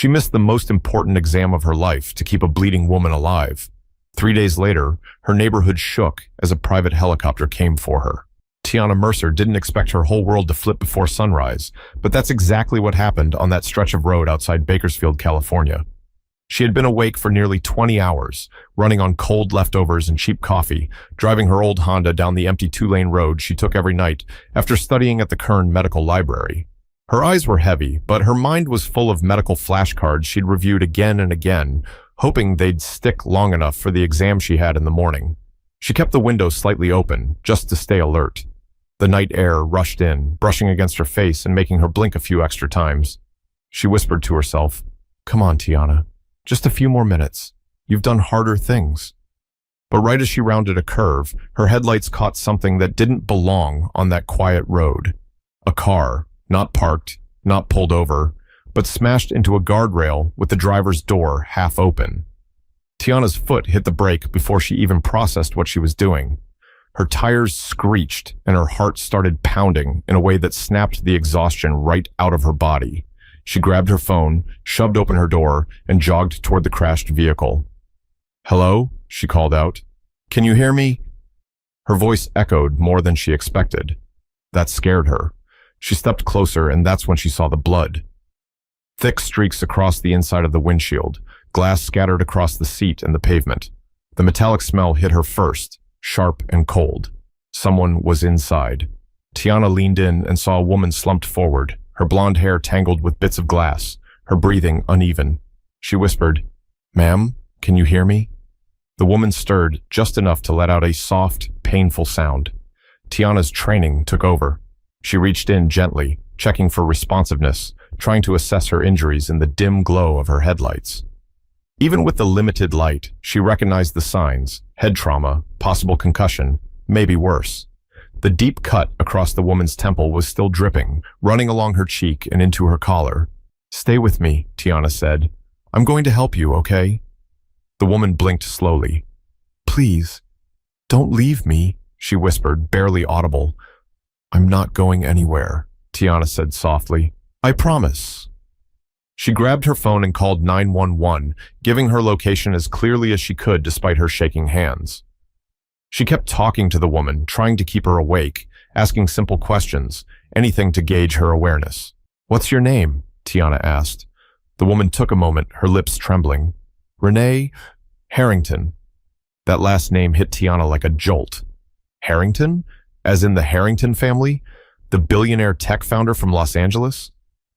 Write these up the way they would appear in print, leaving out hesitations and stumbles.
She missed the most important exam of her life to keep a bleeding woman alive. 3 days later, her neighborhood shook as a private helicopter came for her. Tiana Mercer didn't expect her whole world to flip before sunrise, but that's exactly what happened on that stretch of road outside Bakersfield, California. She had been awake for nearly 20 hours, running on cold leftovers and cheap coffee, driving her old Honda down the empty 2-lane road she took every night after studying at the Kern Medical Library. Her eyes were heavy, but her mind was full of medical flashcards she'd reviewed again and again, hoping they'd stick long enough for the exam she had in the morning. She kept the window slightly open, just to stay alert. The night air rushed in, brushing against her face and making her blink a few extra times. She whispered to herself, "Come on, Tiana. Just a few more minutes. You've done harder things." But right as she rounded a curve, her headlights caught something that didn't belong on that quiet road. A car, not parked, not pulled over, but smashed into a guardrail with the driver's door half open. Tiana's foot hit the brake before she even processed what she was doing. Her tires screeched and her heart started pounding in a way that snapped the exhaustion right out of her body. She grabbed her phone, shoved open her door, and jogged toward the crashed vehicle. "Hello?" she called out. "Can you hear me?" Her voice echoed more than she expected. That scared her. She stepped closer, and that's when she saw the blood. Thick streaks across the inside of the windshield, glass scattered across the seat and the pavement. The metallic smell hit her first, sharp and cold. Someone was inside. Tiana leaned in and saw a woman slumped forward, her blonde hair tangled with bits of glass, her breathing uneven. She whispered, "Ma'am, can you hear me?" The woman stirred just enough to let out a soft, painful sound. Tiana's training took over. She reached in gently, checking for responsiveness, trying to assess her injuries in the dim glow of her headlights. Even with the limited light, she recognized the signs: head trauma, possible concussion, maybe worse. The deep cut across the woman's temple was still dripping, running along her cheek and into her collar. "Stay with me," Tiana said. "I'm going to help you, okay?" The woman blinked slowly. "Please, don't leave me," she whispered, barely audible. "I'm not going anywhere," Tiana said softly. "I promise." She grabbed her phone and called 911, giving her location as clearly as she could despite her shaking hands. She kept talking to the woman, trying to keep her awake, asking simple questions, anything to gauge her awareness. "What's your name?" Tiana asked. The woman took a moment, her lips trembling. "Renee Harrington." That last name hit Tiana like a jolt. Harrington? As in the Harrington family? The billionaire tech founder from Los Angeles?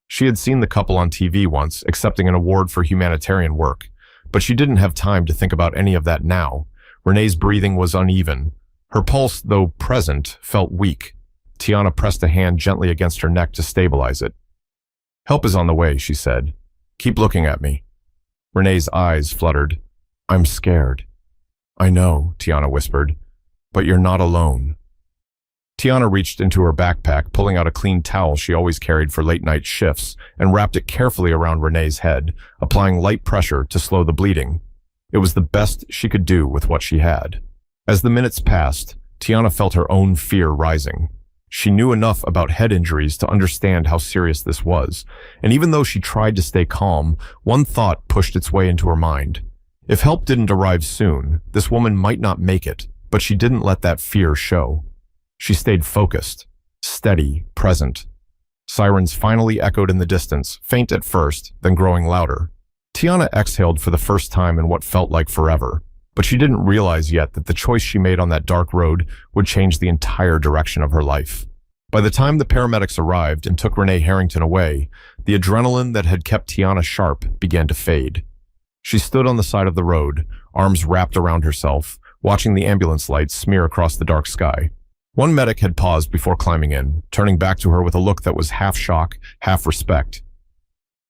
She had seen the couple on TV once, accepting an award for humanitarian work, but she didn't have time to think about any of that now. Renee's breathing was uneven. Her pulse, though present, felt weak. Tiana pressed a hand gently against her neck to stabilize it. "Help is on the way," she said. "Keep looking at me." Renee's eyes fluttered. "I'm scared." "I know," Tiana whispered, "but you're not alone." Tiana reached into her backpack, pulling out a clean towel she always carried for late-night shifts, and wrapped it carefully around Renee's head, applying light pressure to slow the bleeding. It was the best she could do with what she had. As the minutes passed, Tiana felt her own fear rising. She knew enough about head injuries to understand how serious this was, and even though she tried to stay calm, one thought pushed its way into her mind. If help didn't arrive soon, this woman might not make it, but she didn't let that fear show. She stayed focused, steady, present. Sirens finally echoed in the distance, faint at first, then growing louder. Tiana exhaled for the first time in what felt like forever, but she didn't realize yet that the choice she made on that dark road would change the entire direction of her life. By the time the paramedics arrived and took Renee Harrington away, the adrenaline that had kept Tiana sharp began to fade. She stood on the side of the road, arms wrapped around herself, watching the ambulance lights smear across the dark sky. One medic had paused before climbing in, turning back to her with a look that was half shock, half respect.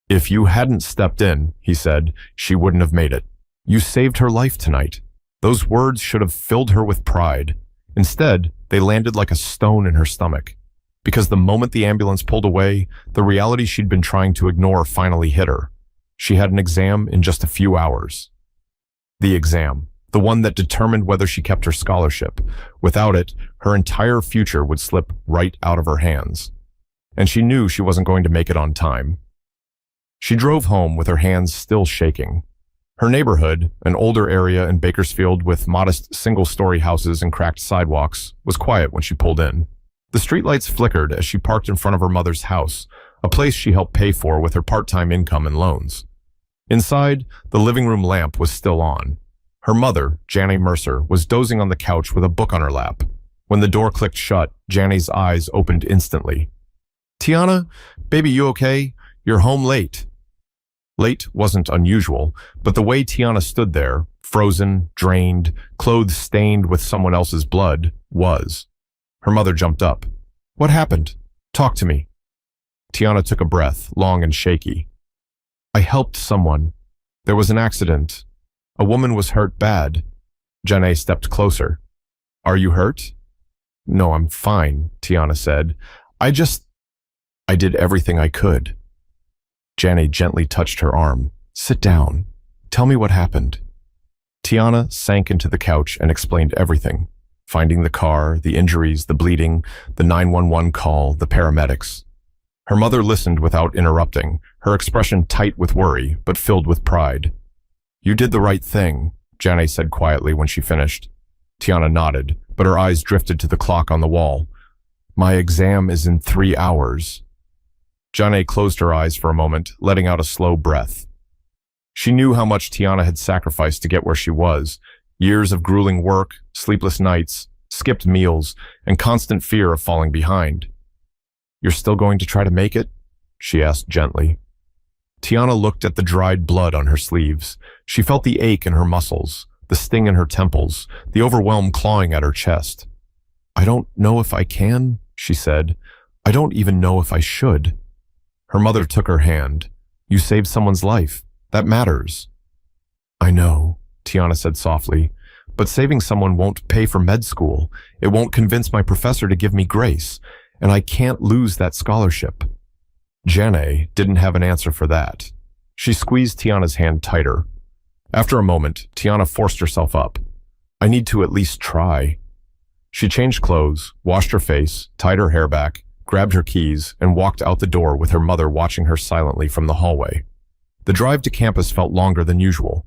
"If you hadn't stepped in," he said, "she wouldn't have made it. You saved her life tonight." Those words should have filled her with pride. Instead, they landed like a stone in her stomach. Because the moment the ambulance pulled away, the reality she'd been trying to ignore finally hit her. She had an exam in just a few hours. The exam. The one that determined whether she kept her scholarship. Without it, her entire future would slip right out of her hands. And she knew she wasn't going to make it on time. She drove home with her hands still shaking. Her neighborhood, an older area in Bakersfield with modest single-story houses and cracked sidewalks, was quiet when she pulled in. The streetlights flickered as she parked in front of her mother's house, a place she helped pay for with her part-time income and loans. Inside, the living room lamp was still on. Her mother, Janie Mercer, was dozing on the couch with a book on her lap. When the door clicked shut, Janie's eyes opened instantly. "Tiana, baby, you okay? You're home late." Late wasn't unusual, but the way Tiana stood there, frozen, drained, clothes stained with someone else's blood, was. Her mother jumped up. "What happened? Talk to me." Tiana took a breath, long and shaky. "I helped someone. There was an accident. A woman was hurt bad." Janae stepped closer. "Are you hurt?" "No, I'm fine," Tiana said. I did everything I could." Janae gently touched her arm. "Sit down. Tell me what happened." Tiana sank into the couch and explained everything. Finding the car, the injuries, the bleeding, the 911 call, the paramedics. Her mother listened without interrupting, her expression tight with worry, but filled with pride. "You did the right thing," Janae said quietly when she finished. Tiana nodded, but her eyes drifted to the clock on the wall. "My exam is in 3 hours." Janae closed her eyes for a moment, letting out a slow breath. She knew how much Tiana had sacrificed to get where she was. Years of grueling work, sleepless nights, skipped meals, and constant fear of falling behind. "You're still going to try to make it?" she asked gently. Tiana looked at the dried blood on her sleeves. She felt the ache in her muscles, the sting in her temples, the overwhelm clawing at her chest. "I don't know if I can," she said. "I don't even know if I should." Her mother took her hand. "You saved someone's life. That matters." "I know," Tiana said softly, "but saving someone won't pay for med school. It won't convince my professor to give me grace, and I can't lose that scholarship." Janae didn't have an answer for that. She squeezed Tiana's hand tighter. After a moment, Tiana forced herself up. "I need to at least try." She changed clothes, washed her face, tied her hair back, grabbed her keys, and walked out the door with her mother watching her silently from the hallway. The drive to campus felt longer than usual.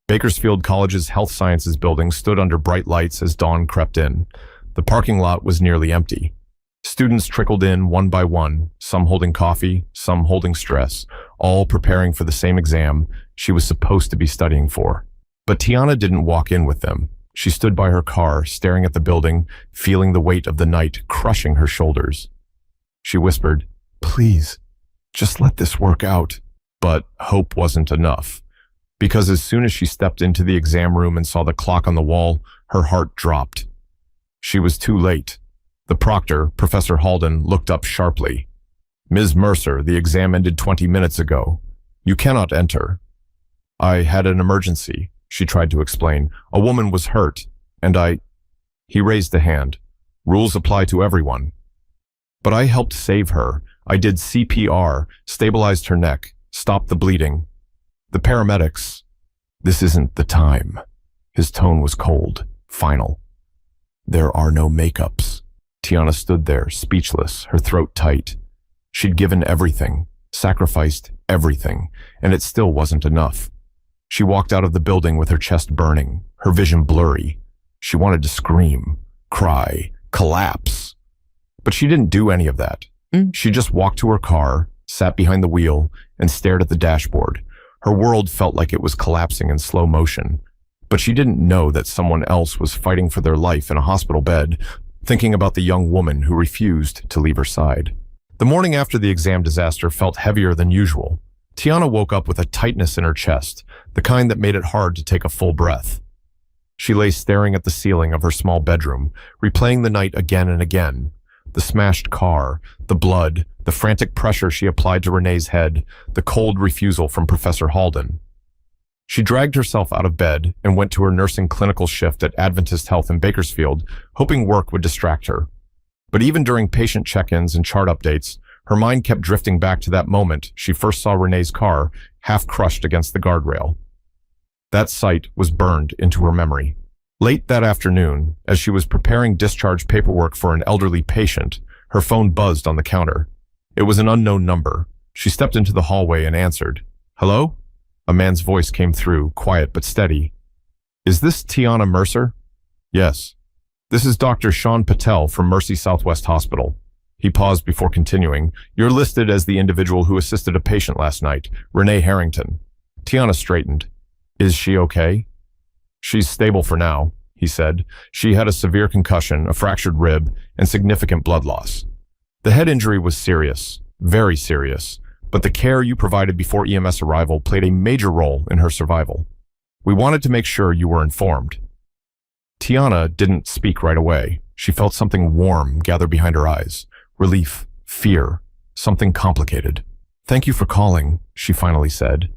Bakersfield College's Health Sciences building stood under bright lights as dawn crept in. The parking lot was nearly empty. Students trickled in one by one, some holding coffee, some holding stress, all preparing for the same exam she was supposed to be studying for. But Tiana didn't walk in with them. She stood by her car, staring at the building, feeling the weight of the night crushing her shoulders. She whispered, "Please, just let this work out." But hope wasn't enough. Because as soon as she stepped into the exam room and saw the clock on the wall, her heart dropped. She was too late. The proctor, Professor Halden, looked up sharply. "Ms. Mercer, the exam ended 20 minutes ago. You cannot enter." "I had an emergency," she tried to explain. "A woman was hurt, and I—" He raised a hand. "Rules apply to everyone." "But I helped save her. I did CPR, stabilized her neck, stopped the bleeding. The paramedics—" "This isn't the time." His tone was cold, final. "There are no makeups." Tiana stood there, speechless, her throat tight. She'd given everything, sacrificed everything, and it still wasn't enough. She walked out of the building with her chest burning, her vision blurry. She wanted to scream, cry, collapse. But she didn't do any of that. She just walked to her car, sat behind the wheel, and stared at the dashboard. Her world felt like it was collapsing in slow motion. But she didn't know that someone else was fighting for their life in a hospital bed, thinking about the young woman who refused to leave her side. The morning after the exam disaster felt heavier than usual. Tiana woke up with a tightness in her chest, the kind that made it hard to take a full breath. She lay staring at the ceiling of her small bedroom, replaying the night again and again. The smashed car, the blood, the frantic pressure she applied to Renee's head, the cold refusal from Professor Halden. She dragged herself out of bed and went to her nursing clinical shift at Adventist Health in Bakersfield, hoping work would distract her. But even during patient check-ins and chart updates, her mind kept drifting back to that moment she first saw Renee's car, half crushed against the guardrail. That sight was burned into her memory. Late that afternoon, as she was preparing discharge paperwork for an elderly patient, her phone buzzed on the counter. It was an unknown number. She stepped into the hallway and answered. Hello? A man's voice came through, quiet but steady. Is this Tiana Mercer? Yes. This is Dr. Sean Patel from Mercy Southwest Hospital. He paused before continuing. You're listed as the individual who assisted a patient last night, Renee Harrington. Tiana straightened. Is she okay? She's stable for now, he said. She had a severe concussion, a fractured rib, and significant blood loss. The head injury was serious, very serious, but the care you provided before EMS arrival played a major role in her survival. We wanted to make sure you were informed. Tiana didn't speak right away. She felt something warm gather behind her eyes. Relief, fear, something complicated. Thank you for calling, she finally said.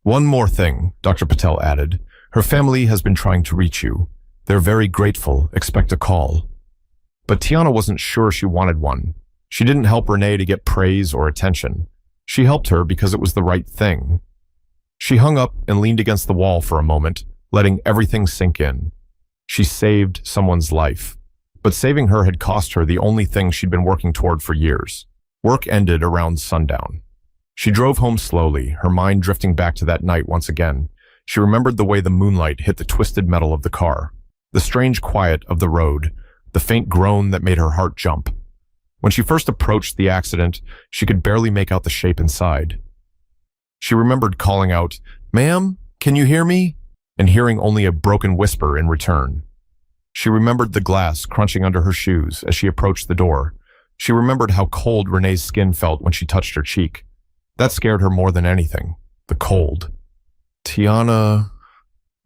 One more thing, Dr. Patel added. Her family has been trying to reach you. They're very grateful, expect a call. But Tiana wasn't sure she wanted one. She didn't help Renee to get praise or attention. She helped her because it was the right thing. She hung up and leaned against the wall for a moment, letting everything sink in. She saved someone's life. But saving her had cost her the only thing she'd been working toward for years. Work ended around sundown. She drove home slowly, her mind drifting back to that night once again. She remembered the way the moonlight hit the twisted metal of the car, the strange quiet of the road, the faint groan that made her heart jump. When she first approached the accident, she could barely make out the shape inside. She remembered calling out, "Ma'am, can you hear me?" and hearing only a broken whisper in return. She remembered the glass crunching under her shoes as she approached the door. She remembered how cold Renee's skin felt when she touched her cheek. That scared her more than anything, the cold. Tiana,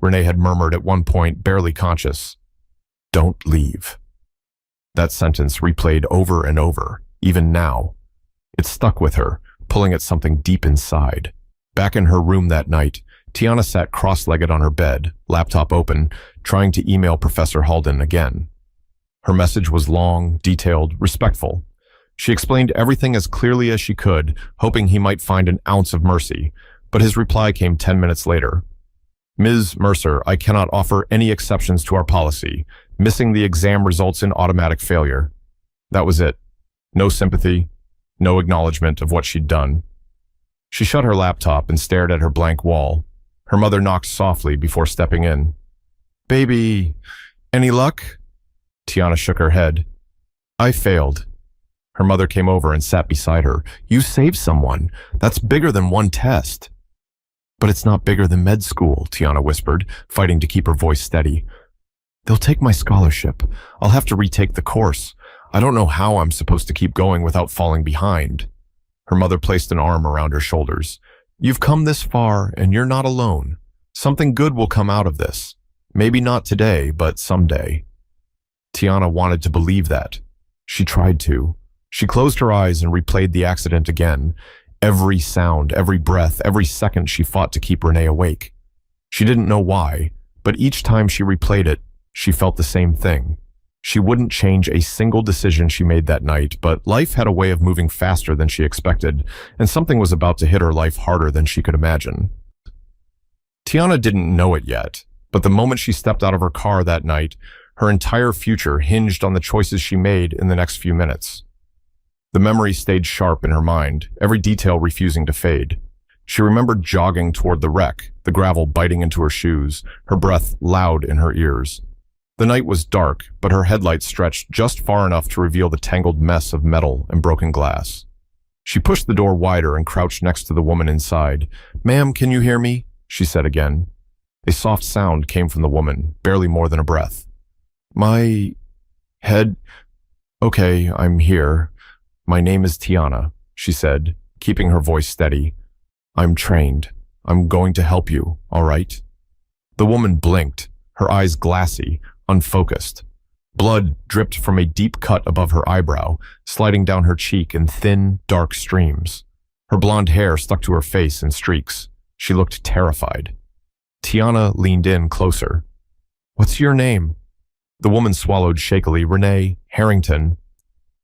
Renee had murmured at one point, barely conscious. Don't leave. That sentence replayed over and over, even now. It stuck with her, pulling at something deep inside. Back in her room that night, Tiana sat cross-legged on her bed, laptop open, trying to email Professor Halden again. Her message was long, detailed, respectful. She explained everything as clearly as she could, hoping he might find an ounce of mercy, but his reply came 10 minutes later. Ms. Mercer, I cannot offer any exceptions to our policy. Missing the exam results in automatic failure. That was it. No sympathy, no acknowledgement of what she'd done. She shut her laptop and stared at her blank wall. Her mother knocked softly before stepping in. Baby, any luck? Tiana shook her head. I failed. Her mother came over and sat beside her. You saved someone. That's bigger than one test. But it's not bigger than med school, Tiana whispered, fighting to keep her voice steady. They'll take my scholarship. I'll have to retake the course. I don't know how I'm supposed to keep going without falling behind. Her mother placed an arm around her shoulders. You've come this far, and you're not alone. Something good will come out of this. Maybe not today, but someday. Tiana wanted to believe that. She tried to. She closed her eyes and replayed the accident again. Every sound, every breath, every second she fought to keep Renee awake. She didn't know why, but each time she replayed it, she felt the same thing. She wouldn't change a single decision she made that night, but life had a way of moving faster than she expected, and something was about to hit her life harder than she could imagine. Tiana didn't know it yet, but the moment she stepped out of her car that night, her entire future hinged on the choices she made in the next few minutes. The memory stayed sharp in her mind, every detail refusing to fade. She remembered jogging toward the wreck, the gravel biting into her shoes, her breath loud in her ears. The night was dark, but her headlights stretched just far enough to reveal the tangled mess of metal and broken glass. She pushed the door wider and crouched next to the woman inside. Ma'am, can you hear me? She said again. A soft sound came from the woman, barely more than a breath. My head... Okay, I'm here. My name is Tiana, she said, keeping her voice steady. I'm trained. I'm going to help you, all right? The woman blinked, her eyes glassy, unfocused. Blood dripped from a deep cut above her eyebrow, sliding down her cheek in thin, dark streams. Her blonde hair stuck to her face in streaks. She looked terrified. Tiana leaned in closer. What's your name? The woman swallowed shakily. Renee Harrington.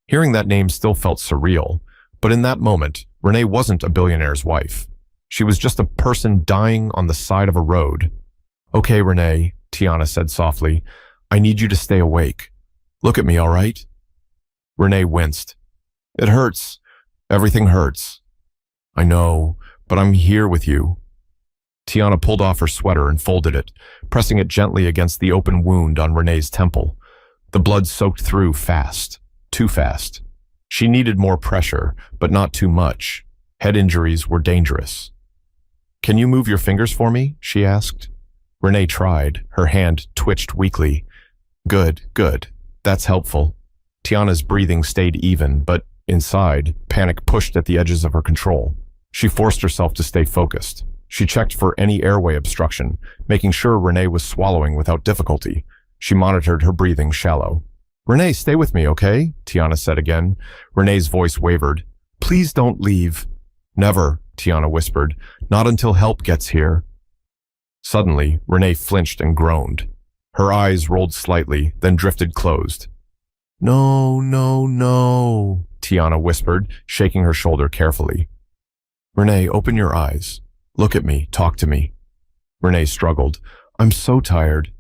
Hearing that name still felt surreal, but in that moment, Renee wasn't a billionaire's wife. She was just a person dying on the side of a road. Okay, Renee, Tiana said softly. I need you to stay awake. Look at me, all right? Renee winced. It hurts. Everything hurts. I know, but I'm here with you. Tiana pulled off her sweater and folded it, pressing it gently against the open wound on Renee's temple. The blood soaked through fast, too fast. She needed more pressure, but not too much. Head injuries were dangerous. Can you move your fingers for me? She asked. Renee tried. Her hand twitched weakly. Good, good. That's helpful. Tiana's breathing stayed even, but inside, panic pushed at the edges of her control. She forced herself to stay focused. She checked for any airway obstruction, making sure Renee was swallowing without difficulty. She monitored her breathing shallow. Renee, stay with me, okay? Tiana said again. Renee's voice wavered. Please don't leave. Never, Tiana whispered. Not until help gets here. Suddenly, Renee flinched and groaned. Her eyes rolled slightly, then drifted closed. No, no, no, Tiana whispered, shaking her shoulder carefully. Renee, open your eyes. Look at me, talk to me. Renee struggled. I'm so tired.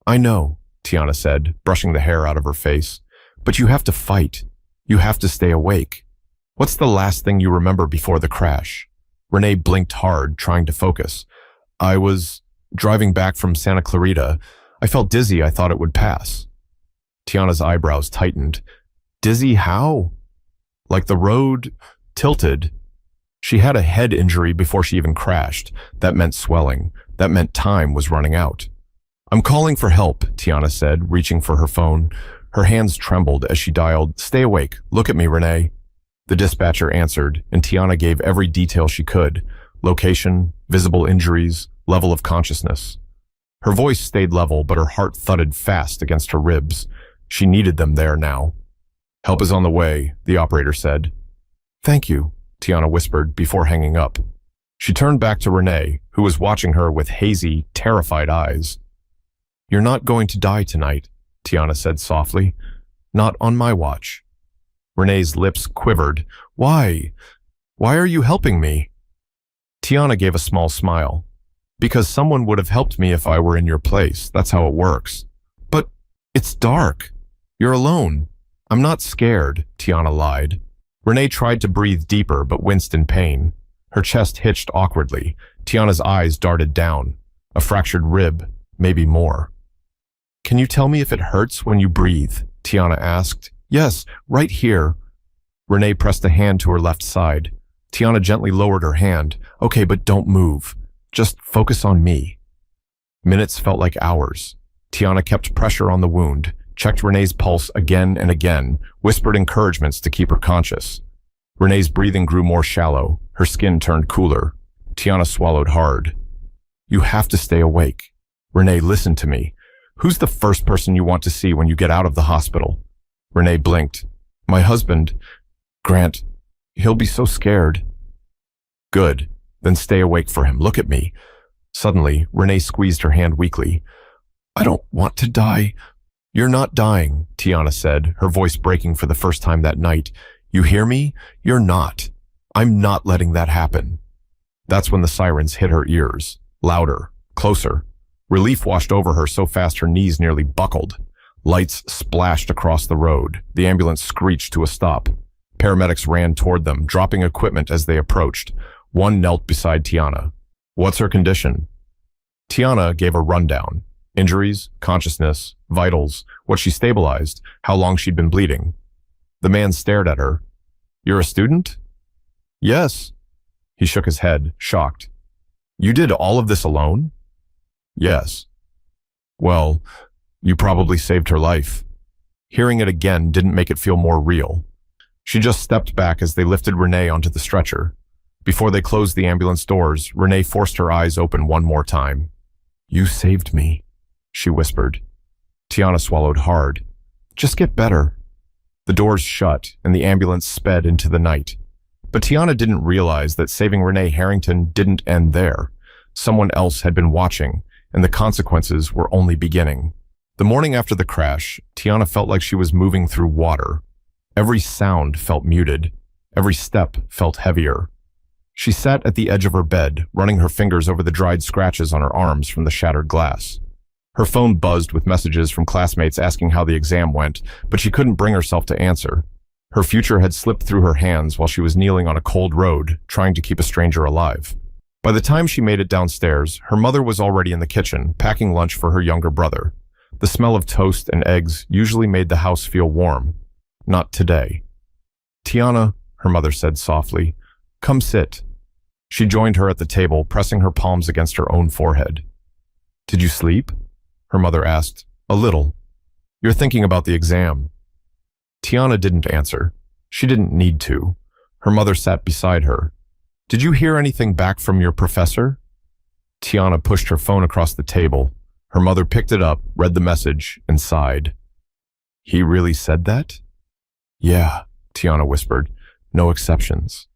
I know, Tiana said, brushing the hair out of her face. But you have to fight. You have to stay awake. What's the last thing you remember before the crash? Renee blinked hard, trying to focus. I was driving back from Santa Clarita. I felt dizzy. I thought it would pass. Tiana's eyebrows tightened. Dizzy how? Like the road tilted. She had a head injury before she even crashed. That meant swelling. That meant time was running out. I'm calling for help, Tiana said, reaching for her phone. Her hands trembled as she dialed, Stay awake. Look at me, Renee. The dispatcher answered, and Tiana gave every detail she could. Location, visible injuries, level of consciousness. Her voice stayed level, but her heart thudded fast against her ribs. She needed them there now. Help is on the way, the operator said. Thank you, Tiana whispered before hanging up. She turned back to Renee, who was watching her with hazy, terrified eyes. You're not going to die tonight, Tiana said softly. Not on my watch. Renee's lips quivered. Why? Why are you helping me? Tiana gave a small smile. Because someone would have helped me if I were in your place. That's how it works. But it's dark. You're alone. I'm not scared, Tiana lied. Renee tried to breathe deeper but winced in pain. Her chest hitched awkwardly. Tiana's eyes darted down. A fractured rib, maybe more. Can you tell me if it hurts when you breathe? Tiana asked. Yes, right here. Renee pressed a hand to her left side. Tiana gently lowered her hand. Okay, but don't move. Just focus on me. Minutes felt like hours. Tiana kept pressure on the wound, checked Renee's pulse again and again, whispered encouragements to keep her conscious. Renee's breathing grew more shallow. Her skin turned cooler. Tiana swallowed hard. You have to stay awake. Renee, listen to me. Who's the first person you want to see when you get out of the hospital? Renee blinked. My husband, Grant. He'll be so scared. Good. Then stay awake for him. Look at me. Suddenly, Renee squeezed her hand weakly. I don't want to die. You're not dying, Tiana said, her voice breaking for the first time that night. You hear me? You're not. I'm not letting that happen. That's when the sirens hit her ears. Louder. Closer. Relief washed over her so fast her knees nearly buckled. Lights splashed across the road. The ambulance screeched to a stop. Paramedics ran toward them, dropping equipment as they approached. One knelt beside Tiana. What's her condition? Tiana gave a rundown. Injuries, consciousness, vitals, what she stabilized, how long she'd been bleeding. The man stared at her. You're a student? Yes. He shook his head, shocked. You did all of this alone? Yes. Well, you probably saved her life. Hearing it again didn't make it feel more real. She just stepped back as they lifted Renee onto the stretcher. Before they closed the ambulance doors, Renee forced her eyes open one more time. You saved me, she whispered. Tiana swallowed hard. Just get better. The doors shut, and the ambulance sped into the night. But Tiana didn't realize that saving Renee Harrington didn't end there. Someone else had been watching, and the consequences were only beginning. The morning after the crash, Tiana felt like she was moving through water. Every sound felt muted. Every step felt heavier. She sat at the edge of her bed, running her fingers over the dried scratches on her arms from the shattered glass. Her phone buzzed with messages from classmates asking how the exam went, but she couldn't bring herself to answer. Her future had slipped through her hands while she was kneeling on a cold road, trying to keep a stranger alive. By the time she made it downstairs, her mother was already in the kitchen, packing lunch for her younger brother. The smell of toast and eggs usually made the house feel warm. Not today. "Tiana," her mother said softly, "come sit." She joined her at the table, pressing her palms against her own forehead. "Did you sleep?" her mother asked. "A little. You're thinking about the exam." Tiana didn't answer. She didn't need to. Her mother sat beside her. "Did you hear anything back from your professor?" Tiana pushed her phone across the table. Her mother picked it up, read the message, and sighed. "He really said that?" "Yeah," Tiana whispered. "No exceptions."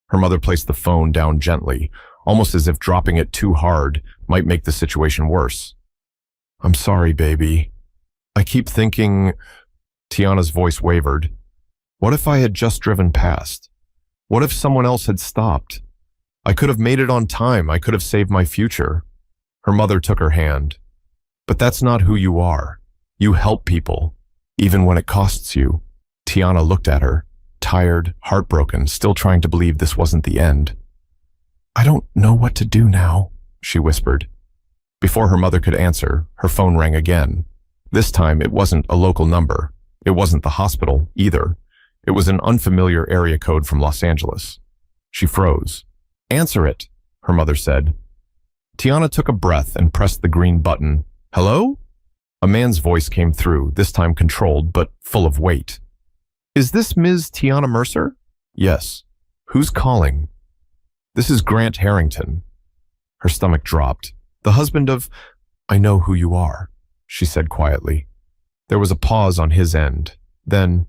Her mother placed the phone down gently, almost as if dropping it too hard might make the situation worse. "I'm sorry, baby. I keep thinking—" Tiana's voice wavered. "What if I had just driven past? What if someone else had stopped? I could have made it on time. I could have saved my future." Her mother took her hand. "But that's not who you are. You help people, even when it costs you." Tiana looked at her, tired, heartbroken, still trying to believe this wasn't the end. "I don't know what to do now," she whispered. Before her mother could answer, her phone rang again. This time, it wasn't a local number. It wasn't the hospital, either. It was an unfamiliar area code from Los Angeles. She froze. "Answer it," her mother said. Tiana took a breath and pressed the green button. "Hello?" A man's voice came through, this time controlled, but full of weight. "Is this Ms. Tiana Mercer?" "Yes." "Who's calling?" "This is Grant Harrington." Her stomach dropped. "The husband of—" "I know who you are," she said quietly. There was a pause on his end. Then,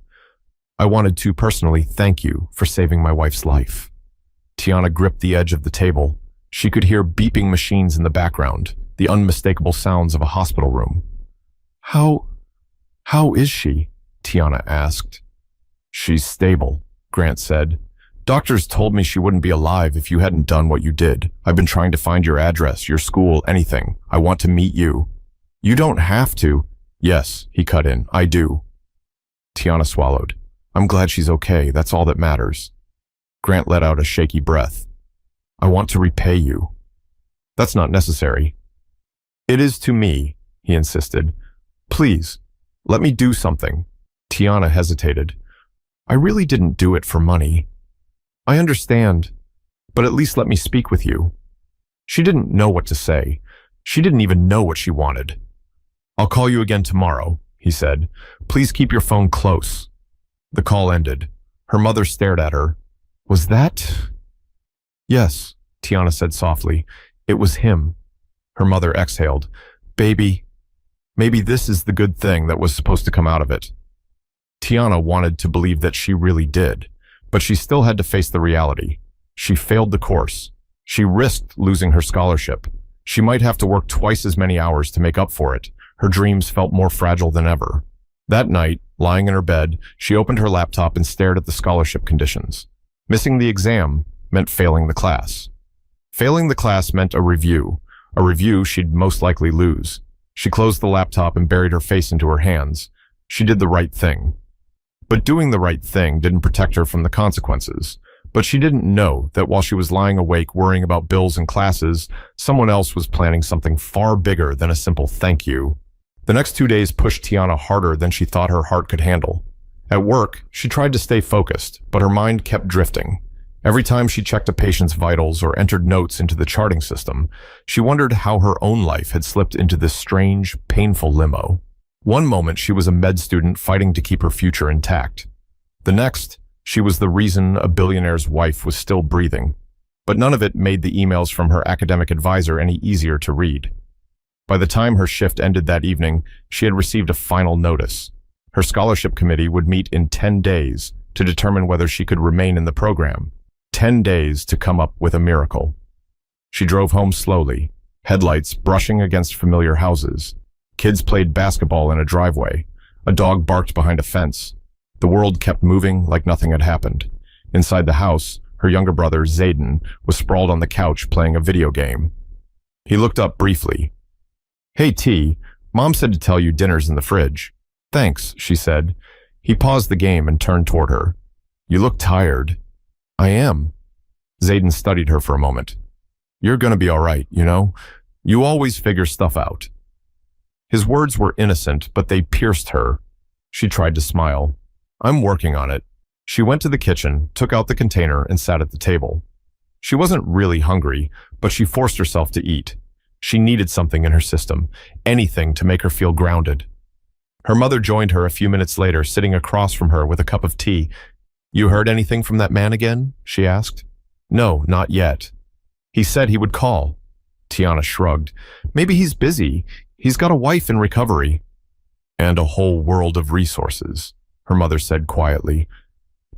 "I wanted to personally thank you for saving my wife's life." Tiana gripped the edge of the table. She could hear beeping machines in the background, the unmistakable sounds of a hospital room. How is she?" Tiana asked. "She's stable," Grant said. "Doctors told me she wouldn't be alive if you hadn't done what you did. I've been trying to find your address, your school, anything. I want to meet you." "You don't have to." "Yes," he cut in, "I do." Tiana swallowed. "I'm glad she's okay. That's all that matters." Grant let out a shaky breath. "I want to repay you." "That's not necessary." "It is to me," he insisted. "Please, let me do something." Tiana hesitated. "I really didn't do it for money." "I understand, but at least let me speak with you." She didn't know what to say. She didn't even know what she wanted. "I'll call you again tomorrow," he said. "Please keep your phone close." The call ended. Her mother stared at her. "Was that—" "Yes," Tiana said softly. "It was him." Her mother exhaled. "Baby, maybe this is the good thing that was supposed to come out of it." Tiana wanted to believe that she really did, but she still had to face the reality. She failed the course. She risked losing her scholarship. She might have to work twice as many hours to make up for it. Her dreams felt more fragile than ever. That night, lying in her bed, she opened her laptop and stared at the scholarship conditions. Missing the exam meant failing the class. Failing the class meant a review she'd most likely lose. She closed the laptop and buried her face into her hands. She did the right thing. But doing the right thing didn't protect her from the consequences. But she didn't know that while she was lying awake worrying about bills and classes, someone else was planning something far bigger than a simple thank you. The next 2 days pushed Tiana harder than she thought her heart could handle. At work, she tried to stay focused, but her mind kept drifting. Every time she checked a patient's vitals or entered notes into the charting system, she wondered how her own life had slipped into this strange, painful limbo. One moment, she was a med student fighting to keep her future intact. The next, she was the reason a billionaire's wife was still breathing. But none of it made the emails from her academic advisor any easier to read. By the time her shift ended that evening, she had received a final notice. Her scholarship committee would meet in 10 days to determine whether she could remain in the program. 10 days to come up with a miracle. She drove home slowly, headlights brushing against familiar houses. Kids played basketball in a driveway. A dog barked behind a fence. The world kept moving like nothing had happened. Inside the house, her younger brother, Zayden, was sprawled on the couch playing a video game. He looked up briefly. "Hey, T, Mom said to tell you dinner's in the fridge." "Thanks," she said. He paused the game and turned toward her. You look tired. I am. Zayden studied her for a moment. You're gonna be all right, you know? You always figure stuff out. His words were innocent, but they pierced her. She tried to smile. I'm working on it. She went to the kitchen, took out the container, and sat at the table. She wasn't really hungry, but she forced herself to eat. She needed something in her system, anything to make her feel grounded. Her mother joined her a few minutes later, sitting across from her with a cup of tea. You heard anything from that man again? She asked. No, not yet. He said he would call. Tiana shrugged. Maybe he's busy. He's got a wife in recovery. And a whole world of resources, her mother said quietly.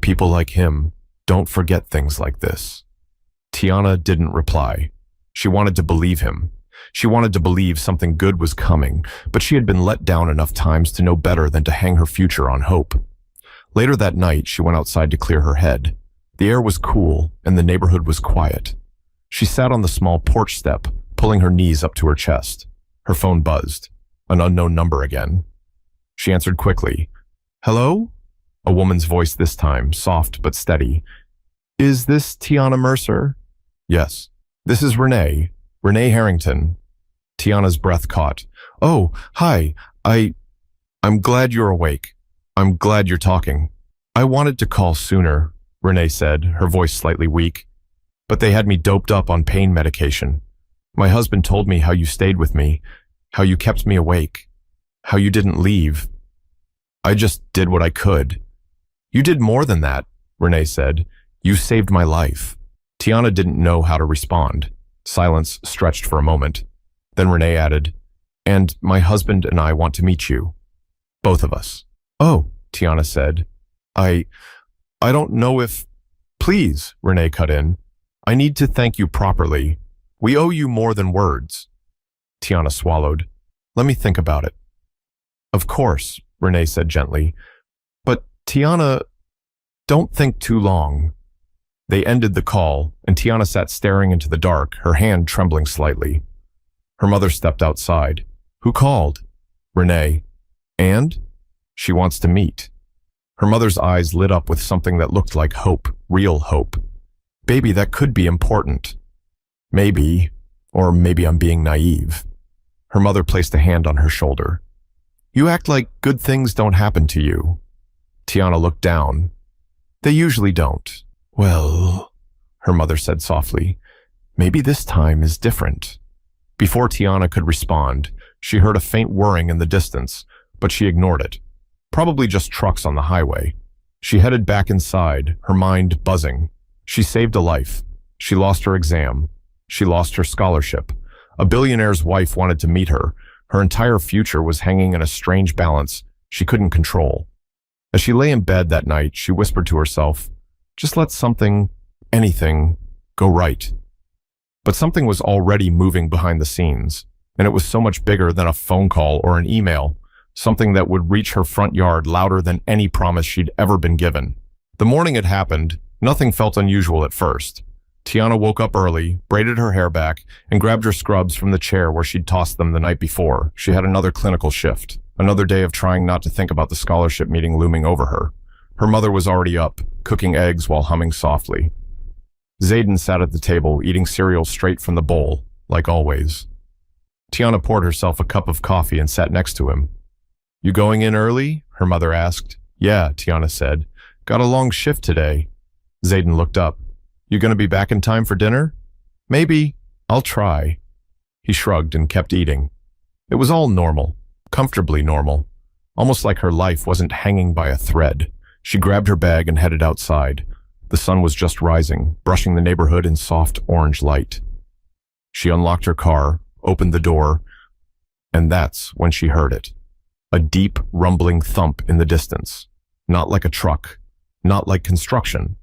People like him don't forget things like this. Tiana didn't reply. She wanted to believe him. She wanted to believe something good was coming, but she had been let down enough times to know better than to hang her future on hope. Later that night, she went outside to clear her head. The air was cool, and the neighborhood was quiet. She sat on the small porch step, pulling her knees up to her chest. Her phone buzzed. An unknown number again. She answered quickly. Hello? A woman's voice this time, soft but steady. Is this Tiana Mercer? Yes. This is Renee. Renee Harrington. Tiana's breath caught. Oh, hi. I'm glad you're awake. I'm glad you're talking. I wanted to call sooner, Renee said, her voice slightly weak. But they had me doped up on pain medication. My husband told me how you stayed with me, how you kept me awake, how you didn't leave. I just did what I could. You did more than that, Renee said. You saved my life. Tiana didn't know how to respond. Silence stretched for a moment. Then Renee added, and my husband and I want to meet you. Both of us. Oh, Tiana said. I don't know if... Please, Renee cut in. I need to thank you properly. We owe you more than words. Tiana swallowed. Let me think about it. Of course, Renee said gently. But Tiana, don't think too long. They ended the call, and Tiana sat staring into the dark, her hand trembling slightly. Her mother stepped outside. Who called? Renee. And? She wants to meet. Her mother's eyes lit up with something that looked like hope, real hope. Baby, that could be important. Maybe, or maybe I'm being naive. Her mother placed a hand on her shoulder. You act like good things don't happen to you. Tiana looked down. They usually don't. Well, her mother said softly, maybe this time is different. Before Tiana could respond, she heard a faint whirring in the distance, but she ignored it. Probably just trucks on the highway. She headed back inside, her mind buzzing. She saved a life. She lost her exam. She lost her scholarship. A billionaire's wife wanted to meet her. Her entire future was hanging in a strange balance she couldn't control. As she lay in bed that night, she whispered to herself, just let something, anything, go right. But something was already moving behind the scenes, and it was so much bigger than a phone call or an email, something that would reach her front yard louder than any promise she'd ever been given. The morning it happened, nothing felt unusual at first. Tiana woke up early, braided her hair back, and grabbed her scrubs from the chair where she'd tossed them the night before. She had another clinical shift, another day of trying not to think about the scholarship meeting looming over her. Her mother was already up, cooking eggs while humming softly. Zayden sat at the table, eating cereal straight from the bowl, like always. Tiana poured herself a cup of coffee and sat next to him. You going in early? Her mother asked. Yeah, Tiana said. Got a long shift today. Zayden looked up. You gonna be back in time for dinner? Maybe. I'll try. He shrugged and kept eating. It was all normal, comfortably normal, almost like her life wasn't hanging by a thread. She grabbed her bag and headed outside. The sun was just rising, brushing the neighborhood in soft orange light. She unlocked her car, opened the door, and that's when she heard it. A deep, rumbling thump in the distance. Not like a truck, not like construction.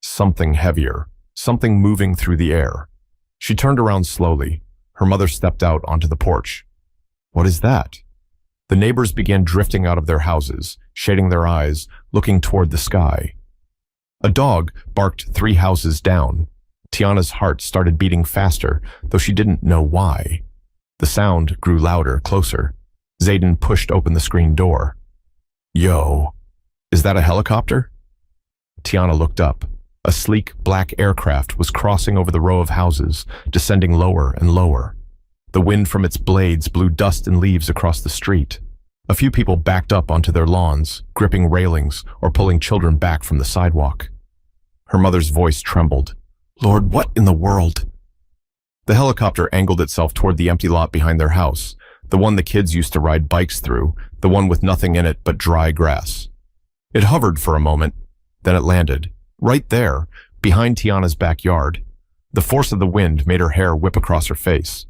Something heavier, something moving through the air. She turned around slowly. Her mother stepped out onto the porch. What is that? The neighbors began drifting out of their houses, shading their eyes, looking toward the sky. A dog barked 3 houses down. Tiana's heart started beating faster, though she didn't know why. The sound grew louder, closer. Zayden pushed open the screen door. Yo, is that a helicopter? Tiana looked up. A sleek, black aircraft was crossing over the row of houses, descending lower and lower. The wind from its blades blew dust and leaves across the street. A few people backed up onto their lawns, gripping railings or pulling children back from the sidewalk. Her mother's voice trembled. "Lord, what in the world?" The helicopter angled itself toward the empty lot behind their house, the one the kids used to ride bikes through, the one with nothing in it but dry grass. It hovered for a moment, then it landed, right there, behind Tiana's backyard. The force of the wind made her hair whip across her face.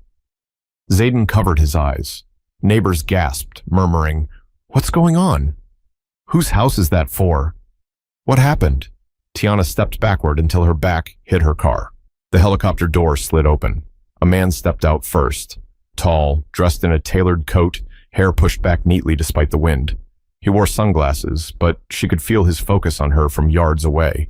Zayden covered his eyes. Neighbors gasped, murmuring, "What's going on? Whose house is that for? What happened?" Tiana stepped backward until her back hit her car. The helicopter door slid open. A man stepped out first. Tall, dressed in a tailored coat, hair pushed back neatly despite the wind. He wore sunglasses, but she could feel his focus on her from yards away.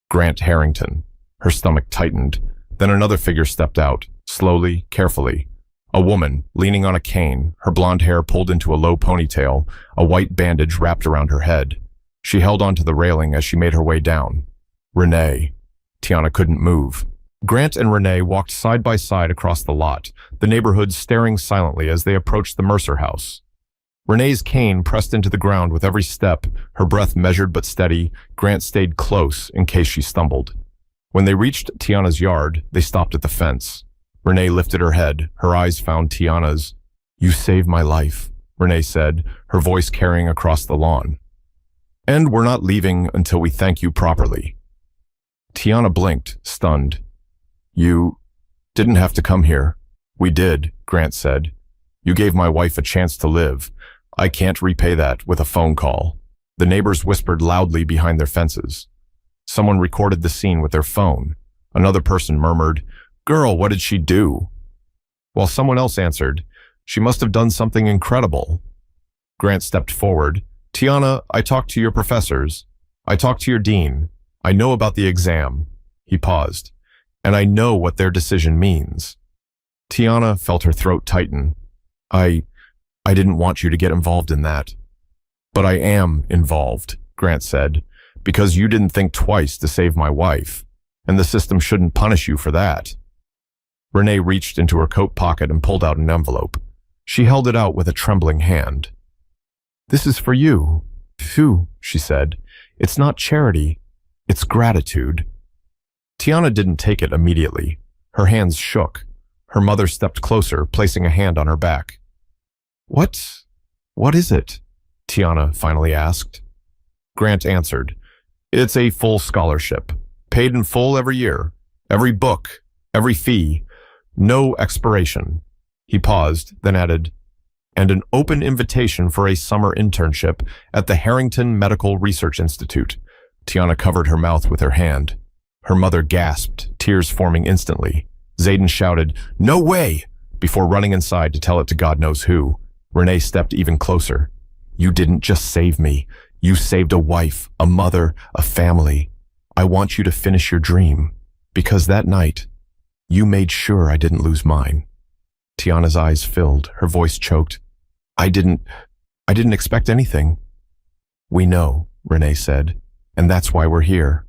Grant Harrington. Her stomach tightened. Then another figure stepped out, slowly, carefully. A woman, leaning on a cane, her blonde hair pulled into a low ponytail, a white bandage wrapped around her head. She held onto the railing as she made her way down. Renee. Tiana couldn't move. Grant and Renee walked side by side across the lot, the neighborhood staring silently as they approached the Mercer house. Renee's cane pressed into the ground with every step, her breath measured but steady. Grant stayed close in case she stumbled. When they reached Tiana's yard, they stopped at the fence. Renee lifted her head. Her eyes found Tiana's. "You saved my life," Renee said, her voice carrying across the lawn. "And we're not leaving until we thank you properly." Tiana blinked, stunned. "You didn't have to come here." "We did," Grant said. "You gave my wife a chance to live. I can't repay that with a phone call." The neighbors whispered loudly behind their fences. Someone recorded the scene with their phone. Another person murmured, "Girl, what did she do?" While someone else answered, "She must have done something incredible." Grant stepped forward. "Tiana, I talked to your professors. I talked to your dean. I know about the exam." He paused. "And I know what their decision means." Tiana felt her throat tighten. I didn't want you to get involved in that." "But I am involved," Grant said, "because you didn't think twice to save my wife, and the system shouldn't punish you for that." Renee reached into her coat pocket and pulled out an envelope. She held it out with a trembling hand. "This is for you." "Phew," she said. "It's not charity. It's gratitude." Tiana didn't take it immediately. Her hands shook. Her mother stepped closer, placing a hand on her back. What is it?" Tiana finally asked. Grant answered, "It's a full scholarship, paid in full every year, every book, every fee, no expiration." He paused, then added, "And an open invitation for a summer internship at the Harrington Medical Research Institute." Tiana covered her mouth with her hand. Her mother gasped, tears forming instantly. Zayden shouted, "No way!" before running inside to tell it to God knows who. Renee stepped even closer. "You didn't just save me. You saved a wife, a mother, a family. I want you to finish your dream, because that night, you made sure I didn't lose mine." Tiana's eyes filled, her voice choked. I didn't expect anything." "We know," Renee said, "and that's why we're here."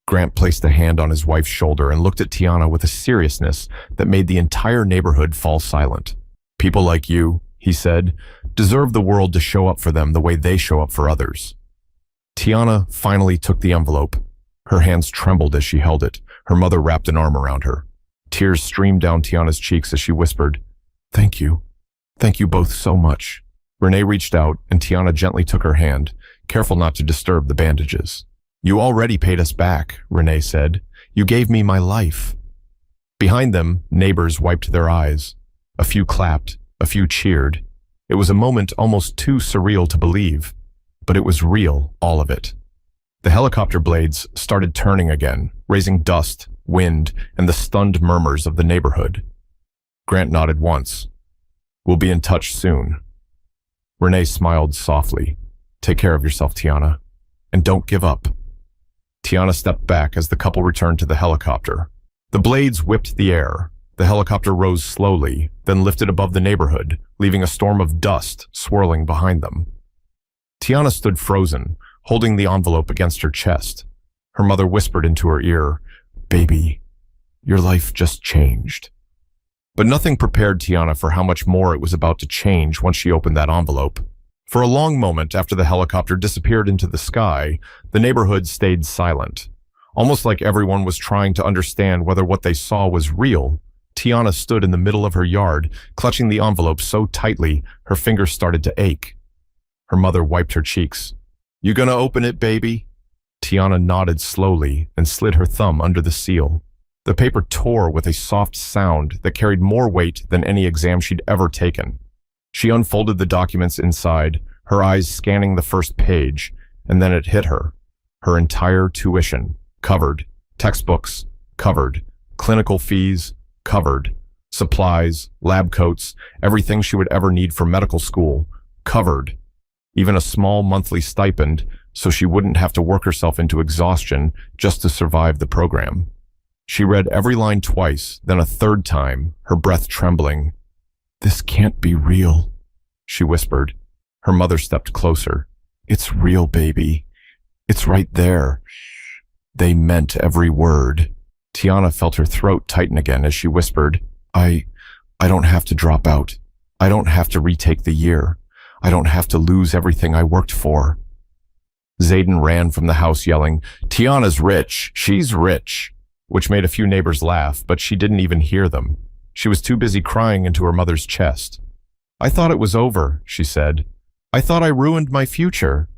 Grant placed a hand on his wife's shoulder and looked at Tiana with a seriousness that made the entire neighborhood fall silent. "People like you," he said, "deserve the world to show up for them the way they show up for others." Tiana finally took the envelope. Her hands trembled as she held it. Her mother wrapped an arm around her. Tears streamed down Tiana's cheeks as she whispered, "Thank you. Thank you both so much." Renee reached out, and Tiana gently took her hand, careful not to disturb the bandages. "You already paid us back," Renee said. "You gave me my life." Behind them, neighbors wiped their eyes. A few clapped, a few cheered. It was a moment almost too surreal to believe, but it was real, all of it. The helicopter blades started turning again, raising dust, wind, and the stunned murmurs of the neighborhood. Grant nodded once. "We'll be in touch soon." Renee smiled softly. "Take care of yourself, Tiana, and don't give up." Tiana stepped back as the couple returned to the helicopter. The blades whipped the air. The helicopter rose slowly, then lifted above the neighborhood, leaving a storm of dust swirling behind them. Tiana stood frozen, holding the envelope against her chest. Her mother whispered into her ear, "Baby, your life just changed." But nothing prepared Tiana for how much more it was about to change once she opened that envelope. For a long moment after the helicopter disappeared into the sky, the neighborhood stayed silent. Almost like everyone was trying to understand whether what they saw was real, Tiana stood in the middle of her yard, clutching the envelope so tightly her fingers started to ache. Her mother wiped her cheeks. "You gonna open it, baby?" Tiana nodded slowly and slid her thumb under the seal. The paper tore with a soft sound that carried more weight than any exam she'd ever taken. She unfolded the documents inside, her eyes scanning the first page, and then it hit her. Her entire tuition, covered. Textbooks, covered. Clinical fees, covered. Supplies, lab coats, everything she would ever need for medical school, covered. Even a small monthly stipend, so she wouldn't have to work herself into exhaustion just to survive the program. She read every line twice, then a third time, her breath trembling. "This can't be real," she whispered. Her mother stepped closer. "It's real, baby. It's right there." They meant every word. Tiana felt her throat tighten again as she whispered, I don't have to drop out. I don't have to retake the year. I don't have to lose everything I worked for." Zayden ran from the house yelling, "Tiana's rich. She's rich," which made a few neighbors laugh, but she didn't even hear them. She was too busy crying into her mother's chest. "I thought it was over," she said. "I thought I ruined my future."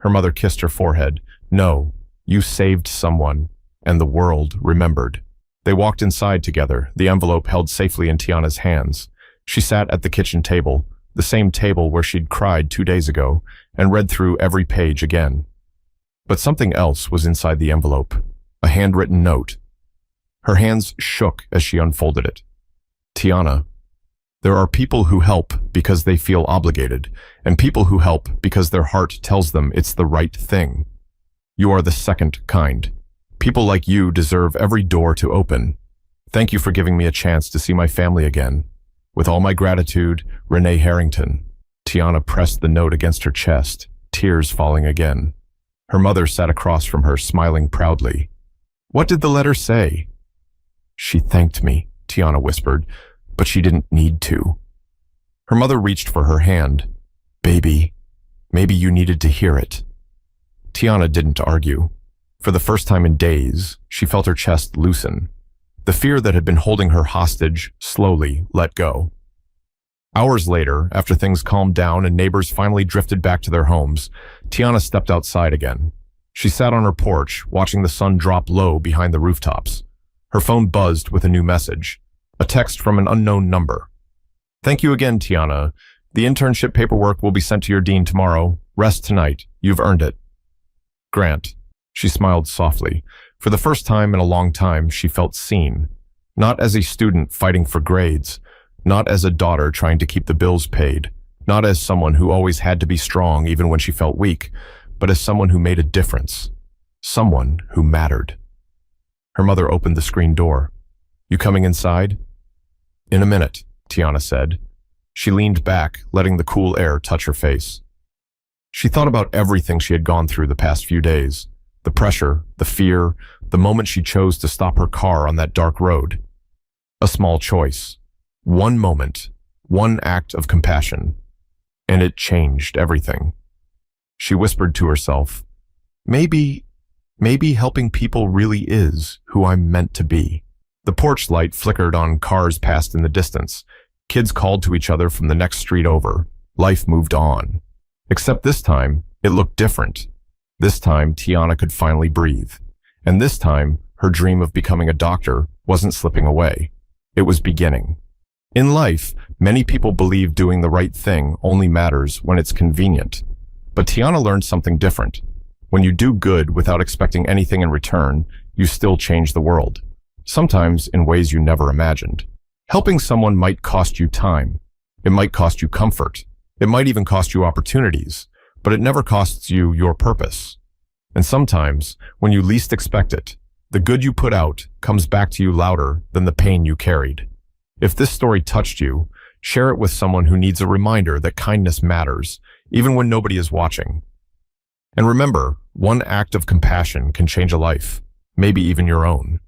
Her mother kissed her forehead. "No, you saved someone, and the world remembered." They walked inside together, the envelope held safely in Tiana's hands. She sat at the kitchen table, the same table where she'd cried 2 days ago, and read through every page again. But something else was inside the envelope, a handwritten note. Her hands shook as she unfolded it. "Tiana, there are people who help because they feel obligated, and people who help because their heart tells them it's the right thing. You are the second kind. People like you deserve every door to open. Thank you for giving me a chance to see my family again. With all my gratitude, Renee Harrington." Tiana pressed the note against her chest, tears falling again. Her mother sat across from her, smiling proudly. "What did the letter say?" "She thanked me," Tiana whispered, "but she didn't need to." Her mother reached for her hand. "Baby, maybe you needed to hear it." Tiana didn't argue. For the first time in days, she felt her chest loosen. The fear that had been holding her hostage slowly let go. Hours later, after things calmed down and neighbors finally drifted back to their homes, Tiana stepped outside again. She sat on her porch, watching the sun drop low behind the rooftops. Her phone buzzed with a new message, a text from an unknown number. "Thank you again, Tiana. The internship paperwork will be sent to your dean tomorrow. Rest tonight. You've earned it. Grant." She smiled softly. For the first time in a long time, she felt seen. Not as a student fighting for grades, not as a daughter trying to keep the bills paid, not as someone who always had to be strong even when she felt weak, but as someone who made a difference. Someone who mattered. Her mother opened the screen door. "You coming inside?" "In a minute," Tiana said. She leaned back, letting the cool air touch her face. She thought about everything she had gone through the past few days. The pressure, the fear, the moment she chose to stop her car on that dark road. A small choice. One moment, one act of compassion. And it changed everything. She whispered to herself, maybe helping people really is who I'm meant to be." The porch light flickered on cars passed in the distance. Kids called to each other from the next street over. Life moved on. Except this time, it looked different. This time, Tiana could finally breathe. And this time, her dream of becoming a doctor wasn't slipping away. It was beginning. In life, many people believe doing the right thing only matters when it's convenient. But Tiana learned something different. When you do good without expecting anything in return, you still change the world. Sometimes in ways you never imagined. Helping someone might cost you time. It might cost you comfort. It might even cost you opportunities. But it never costs you your purpose. And sometimes, when you least expect it, the good you put out comes back to you louder than the pain you carried. If this story touched you, share it with someone who needs a reminder that kindness matters, even when nobody is watching. And remember, one act of compassion can change a life, maybe even your own.